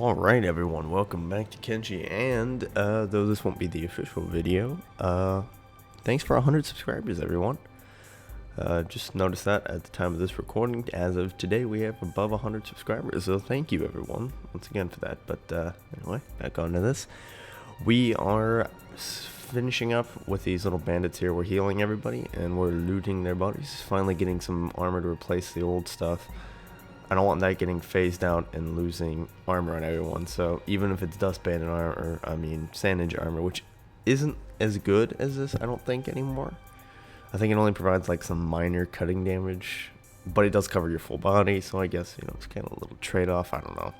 Alright everyone, welcome back to Kenshi, and though this won't be the official video, thanks for 100 subscribers everyone. Just noticed that at the time of this recording, as of today we have above 100 subscribers, so thank you everyone once again for that. But anyway, back on to this. We are finishing up with these little bandits here. We're healing everybody and we're looting their bodies, finally getting some armor to replace the old stuff. I don't want that getting phased out and losing armor on everyone, so even if it's Dust Bandit armor, Sand Ninja armor, which isn't as good as this, I don't think, anymore. I think it only provides like some minor cutting damage, but it does cover your full body, so I guess, you know, it's kind of a little trade-off, I don't know.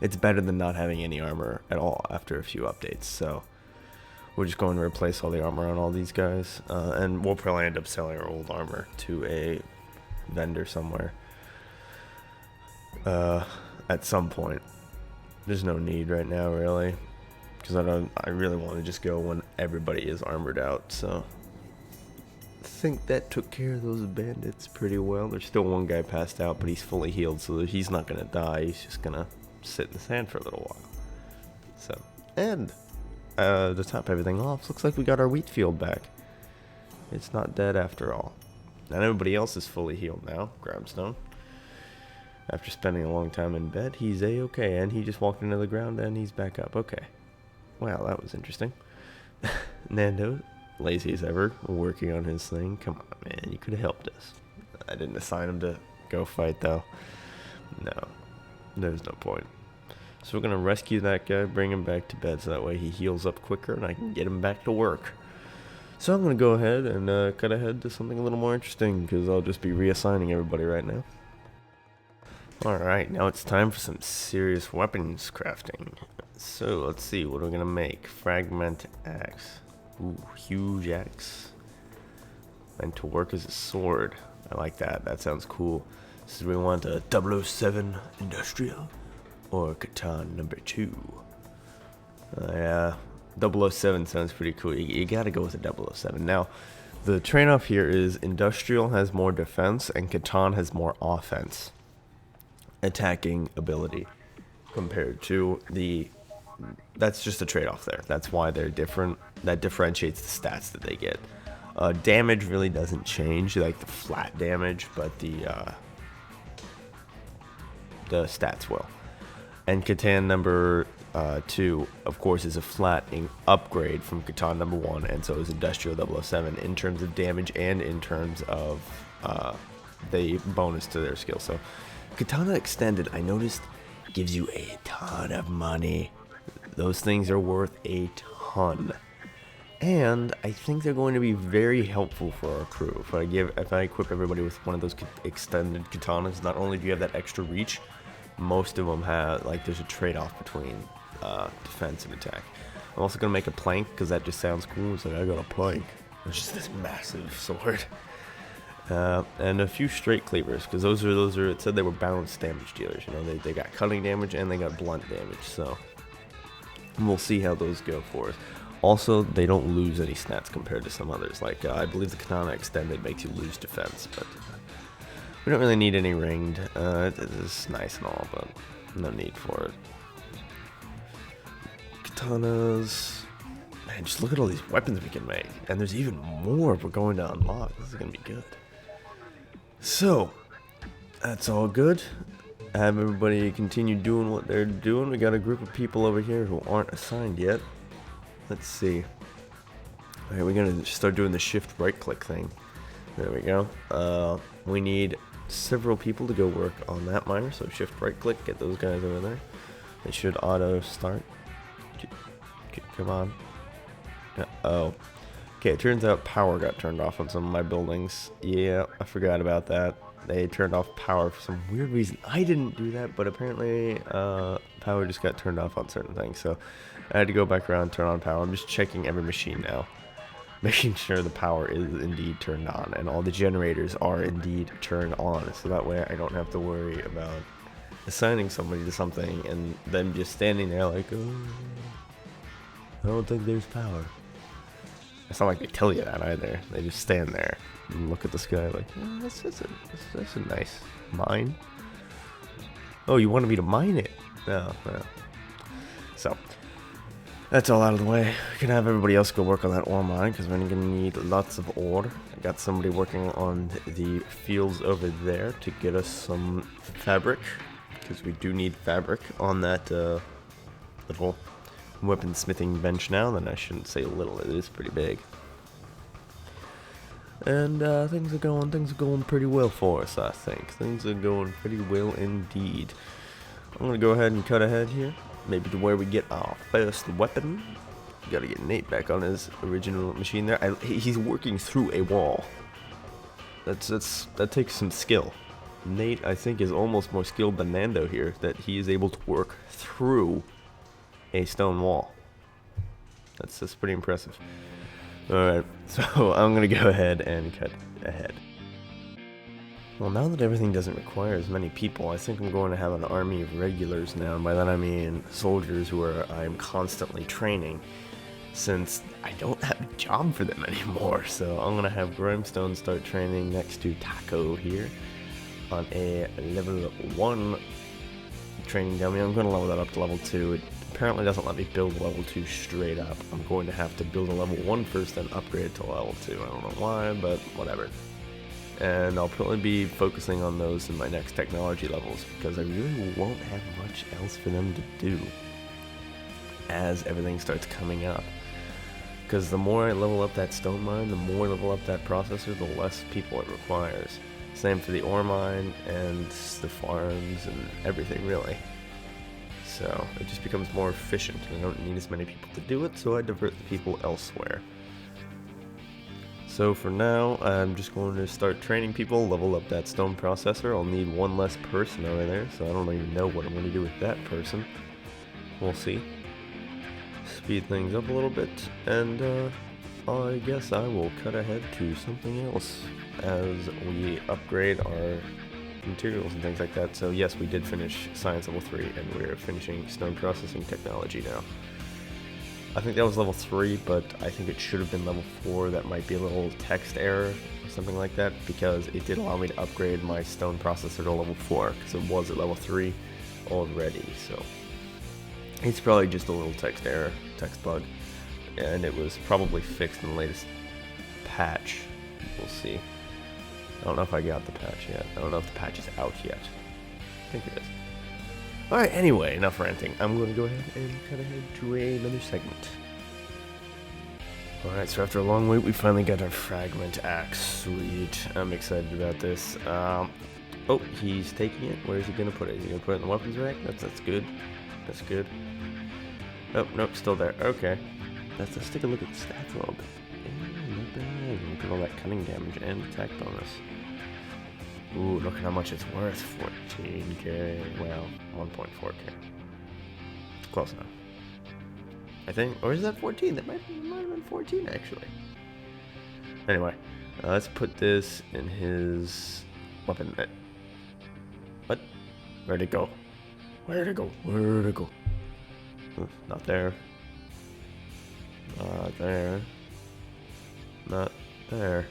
It's better than not having any armor at all after a few updates, so we're just going to replace all the armor on all these guys, and we'll probably end up selling our old armor to a vendor somewhere. At some point. There's no need right now, really, because I really want to just go when everybody is armored out. So I think that took care of those bandits pretty well. There's still one guy passed out, but he's fully healed, so he's not gonna die. He's just gonna sit in the sand for a little while. So, and to top everything off, looks like we got our wheat field back. It's not dead after all, and everybody else is fully healed now. Grymestone. After spending a long time in bed, he's a-okay, and he just walked into the ground and he's back up. Okay. Wow, that was interesting. Nando, lazy as ever, working on his thing. Come on, man, you could have helped us. I didn't assign him to go fight, though. No, there's no point. So we're going to rescue that guy, bring him back to bed, so that way he heals up quicker and I can get him back to work. So I'm going to go ahead and cut ahead to something a little more interesting, because I'll just be reassigning everybody right now. Alright, now it's time for some serious weapons crafting. So, let's see, what are we going to make? Fragment axe. Ooh, huge axe. Meant to work as a sword. I like that, that sounds cool. So we want a 007 industrial or Katana number 2. Yeah, 007 sounds pretty cool. You gotta go with a 007. Now, the trade-off here is industrial has more defense and Katana has more offense. Attacking ability compared to the, that's just a trade-off there. That's why they're different. That differentiates the stats that they get. Damage really doesn't change, like the flat damage, but the stats will. And Katana number 2, of course, is a flat upgrade from Katana number 1, and so is Industrial 007 in terms of damage and in terms of the bonus to their skill. So Katana Extended, I noticed, gives you a ton of money. Those things are worth a ton. And I think they're going to be very helpful for our crew. If I equip everybody with one of those extended katanas, not only do you have that extra reach, most of them have, like, there's a trade-off between defense and attack. I'm also going to make a plank, because that just sounds cool. It's like, I got a plank. It's just this massive sword. And a few straight cleavers, because those are it said they were balanced damage dealers. You know, they got cutting damage and they got blunt damage, so we'll see how those go for us. Also, they don't lose any stats compared to some others. Like I believe the Katana Extended makes you lose defense, but we don't really need any ringed. It's nice and all, but no need for it. Katanas. Man, just look at all these weapons we can make, and there's even more we're going to unlock. This is gonna be good. So, that's all good. Have everybody continue doing what they're doing. We got a group of people over here who aren't assigned yet. Let's see. Alright, we're gonna start doing the shift right click thing. There we go. We need several people to go work on that miner, so shift right click, get those guys over there. They should auto start. Come on. Oh. Okay, it turns out power got turned off on some of my buildings. Yeah, I forgot about that. They turned off power for some weird reason. I didn't do that, but apparently power just got turned off on certain things. So I had to go back around and turn on power. I'm just checking every machine now, making sure the power is indeed turned on and all the generators are indeed turned on. So that way I don't have to worry about assigning somebody to something and them just standing there like, oh, I don't think there's power. It's not like they tell you that either. They just stand there and look at the sky like, oh, that's a nice mine. Oh, you wanted me to mine it? No. So, that's all out of the way. We can have everybody else go work on that ore mine, because we're going to need lots of ore. I got somebody working on the fields over there to get us some fabric, because we do need fabric on that little weaponsmithing bench now. Then I shouldn't say little, it is pretty big. And things are going pretty well for us, I think. Things are going pretty well indeed. I'm going to go ahead and cut ahead here. Maybe to where we get our first weapon. Gotta get Nate back on his original machine there. He's working through a wall. That takes some skill. Nate, I think, is almost more skilled than Nando here, that he is able to work through a stone wall. That's pretty impressive. Alright, so I'm gonna go ahead and cut ahead. Well, now that everything doesn't require as many people, I think I'm going to have an army of regulars now, and by that I mean soldiers who I'm constantly training, since I don't have a job for them anymore. So I'm going to have Grymestone start training next to Taco here on a level 1 training dummy. I'm going to level that up to level 2. It apparently doesn't let me build level 2 straight up. I'm going to have to build a level 1 first, then upgrade it to level 2. I don't know why, but whatever. And I'll probably be focusing on those in my next technology levels, because I really won't have much else for them to do as everything starts coming up. Because the more I level up that stone mine, the more I level up that processor, the less people it requires. Same for the ore mine and the farms and everything, really. So it just becomes more efficient. I don't need as many people to do it, so I divert the people elsewhere. So for now, I'm just going to start training people, level up that stone processor. I'll need one less person over there, so I don't even know what I'm going to do with that person. We'll see. Speed things up a little bit, and I guess I will cut ahead to something else as we upgrade our materials and things like that. So yes, we did finish Science Level 3, and we're finishing Stone Processing Technology now. I think that was level 3, but I think it should have been level 4. That might be a little text error or something like that, because it did allow me to upgrade my stone processor to level 4, because it was at level 3 already. So it's probably just a little text error, text bug, and it was probably fixed in the latest patch. We'll see. I don't know if I got the patch yet. I don't know if the patch is out yet. I think it is. Alright, anyway, enough ranting. I'm going to go ahead and cut ahead to another segment. Alright, so after a long wait, we finally got our fragment axe. Sweet. I'm excited about this. Oh, he's taking it. Where is he going to put it? Is he going to put it in the weapons rack? That's good. That's good. Oh, nope, still there. Okay. Let's take a look at the stats a little bit. Yeah, not bad. Look at all that cunning damage and attack bonus. Ooh, look at how much it's worth. 14k. Well, 1.4k. Close enough. I think. Or is that 14? That might have been 14, actually. Anyway, let's put this in his weapon. What? Where'd it go? Where'd it go? Where'd it go? Not there. Not there. Not there.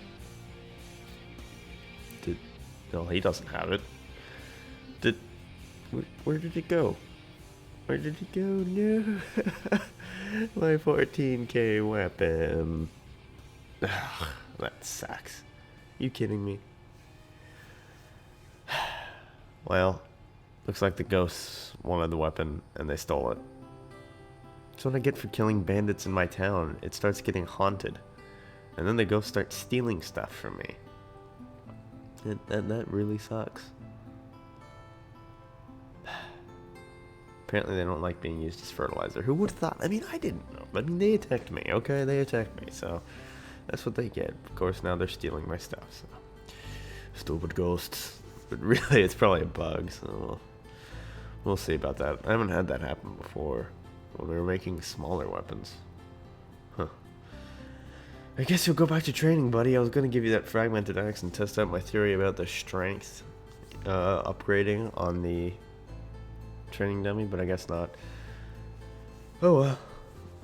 No, he doesn't have it. Where did it go? Where did it go? No. My 14k weapon. Ugh, that sucks. You kidding me? Well, looks like the ghosts wanted the weapon and they stole it. That's what I get for killing bandits in my town. It starts getting haunted. And then the ghosts start stealing stuff from me. That really sucks. Apparently they don't like being used as fertilizer. Who would have thought? I mean, I didn't know. I mean, they attacked me. Okay, they attacked me. So that's what they get. Of course, now they're stealing my stuff. So stupid ghosts. But really, it's probably a bug. So we'll see about that. I haven't had that happen before when we were making smaller weapons. Huh. I guess you'll go back to training, buddy. I was going to give you that fragmented axe and test out my theory about the strength upgrading on the training dummy, but I guess not. Oh well.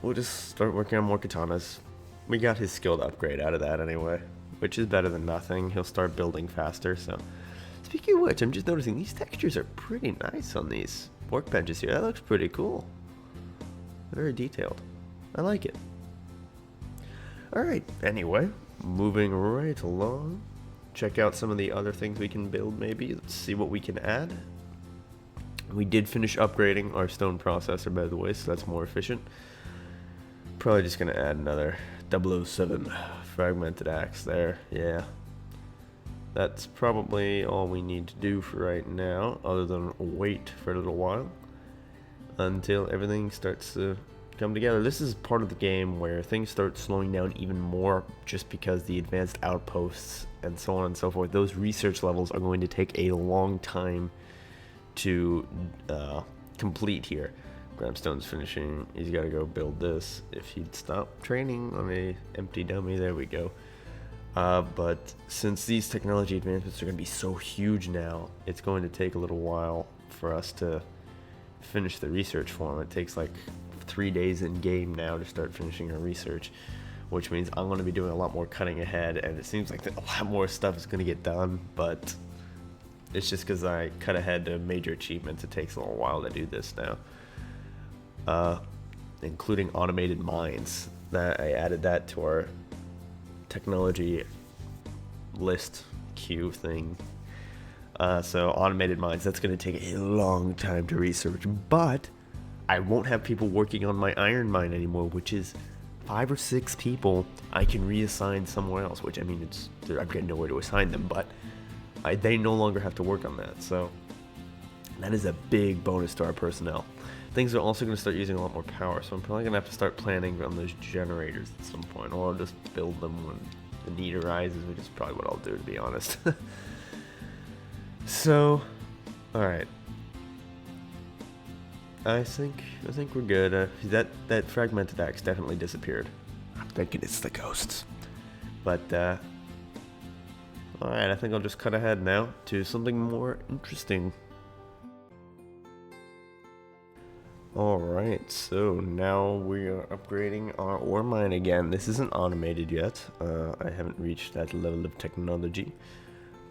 We'll just start working on more katanas. We got his skilled upgrade out of that anyway, which is better than nothing. He'll start building faster, so. Speaking of which, I'm just noticing these textures are pretty nice on these workbenches here. That looks pretty cool. Very detailed. I like it. Alright, anyway, moving right along. Check out some of the other things we can build maybe. Let's see what we can add. We did finish upgrading our stone processor, by the way, so that's more efficient. Probably just going to add another 007 fragmented axe there. Yeah. That's probably all we need to do for right now, other than wait for a little while until everything starts to come together. This is part of the game where things start slowing down even more just because the advanced outposts and so on and so forth, those research levels are going to take a long time to complete here. Grymestone finishing. He's got to go build this. If he'd stop training on a empty dummy, there we go. But since these technology advancements are going to be so huge now, it's going to take a little while for us to finish the research for him. It takes like 3 days in game now to start finishing our research, which means I'm going to be doing a lot more cutting ahead, and it seems like a lot more stuff is going to get done, but it's just because I cut ahead to major achievements. It takes a little while to do this now, including automated mines. That I added that to our technology list queue thing. So automated mines, that's going to take a long time to research, but I won't have people working on my iron mine anymore, which is 5 or 6 people I can reassign somewhere else, which I mean, I'm getting nowhere to assign them, but they no longer have to work on that. So that is a big bonus to our personnel. Things are also going to start using a lot more power, so I'm probably going to have to start planning on those generators at some point, or I'll just build them when the need arises, which is probably what I'll do, to be honest. So, alright. I think we're good. That fragmented axe definitely disappeared. I'm thinking it's the ghosts. But, alright, I think I'll just cut ahead now to something more interesting. Alright, so now we are upgrading our ore mine again. This isn't automated yet. I haven't reached that level of technology.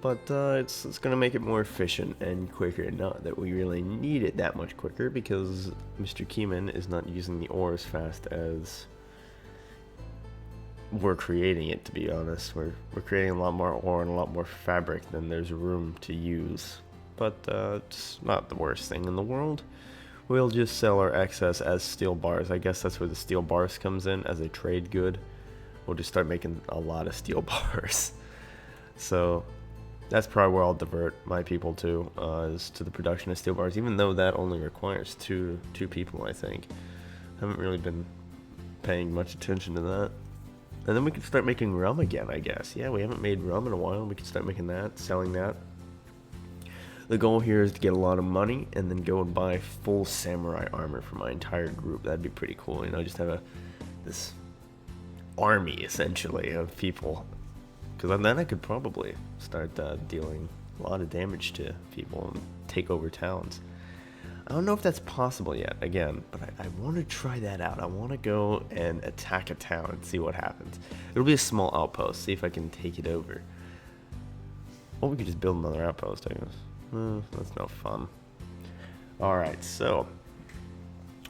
But it's going to make it more efficient and quicker. Not that we really need it that much quicker, because Mr. Keyman is not using the ore as fast as we're creating it, to be honest. We're creating a lot more ore and a lot more fabric than there's room to use. But it's not the worst thing in the world. We'll just sell our excess as steel bars. I guess that's where the steel bars comes in, as a trade good. We'll just start making a lot of steel bars. So that's probably where I'll divert my people to, is to the production of steel bars, even though that only requires two people, I think. Haven't really been paying much attention to that. And then we can start making rum again, I guess. Yeah, we haven't made rum in a while. We can start making that, selling that. The goal here is to get a lot of money and then go and buy full samurai armor for my entire group. That'd be pretty cool, you know, just have this army, essentially, of people. Because then I could probably start dealing a lot of damage to people and take over towns. I don't know if that's possible yet, again, but I want to try that out. I want to go and attack a town and see what happens. It'll be a small outpost, see if I can take it over. Or we could just build another outpost, I guess. That's no fun. Alright, so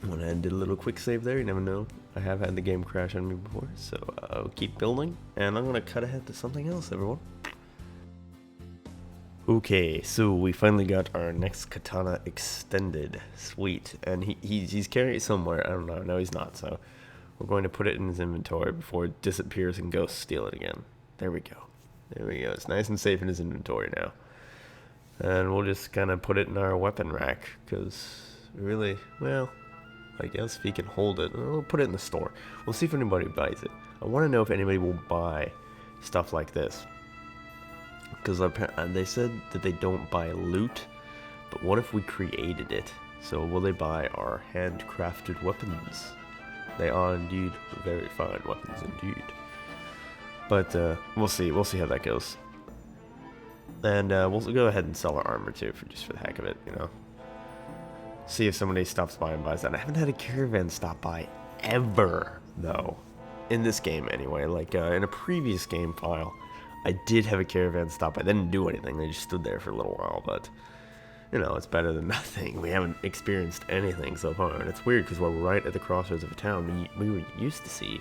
I went ahead and did a little quick save there. You never know. I have had the game crash on me before, so I'll keep building, and I'm going to cut ahead to something else, everyone. Okay, so we finally got our next katana extended. Sweet. And he's carrying it somewhere. I don't know. No, he's not, so we're going to put it in his inventory before it disappears and ghosts steal it again. There we go. There we go. It's nice and safe in his inventory now. And we'll just kind of put it in our weapon rack, because really, well, I guess if he can hold it, we'll put it in the store. We'll see if anybody buys it. I want to know if anybody will buy stuff like this, because they said that they don't buy loot, but what if we created it? So will they buy our handcrafted weapons? They are indeed very fine weapons indeed. But we'll see how that goes. And we'll go ahead and sell our armor too, just for the heck of it, you know. See if somebody stops by and buys that. I haven't had a caravan stop by ever, though. In this game, anyway. Like, in a previous game file, I did have a caravan stop by. They didn't do anything. They just stood there for a little while, but you know, it's better than nothing. We haven't experienced anything so far, and it's weird because we're right at the crossroads of a town. We were used to see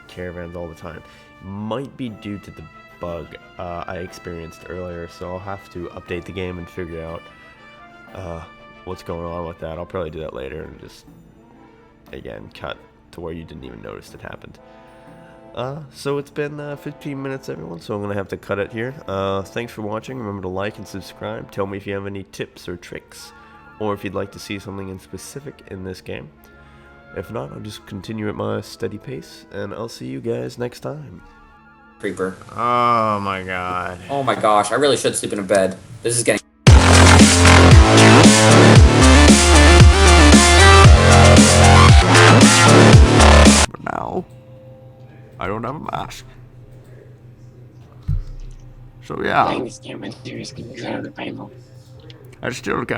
caravans all the time. Might be due to the bug I experienced earlier, so I'll have to update the game and figure out what's going on with that. I'll probably do that later and just, again, cut to where you didn't even notice it happened. So it's been 15 minutes, everyone, so I'm going to have to cut it here. Thanks for watching. Remember to like and subscribe. Tell me if you have any tips or tricks, or if you'd like to see something in specific in this game. If not, I'll just continue at my steady pace, and I'll see you guys next time. Creeper. Oh my god. Oh my gosh, I really should sleep in a bed. This is getting... But now, I don't have a mask. So yeah. I still got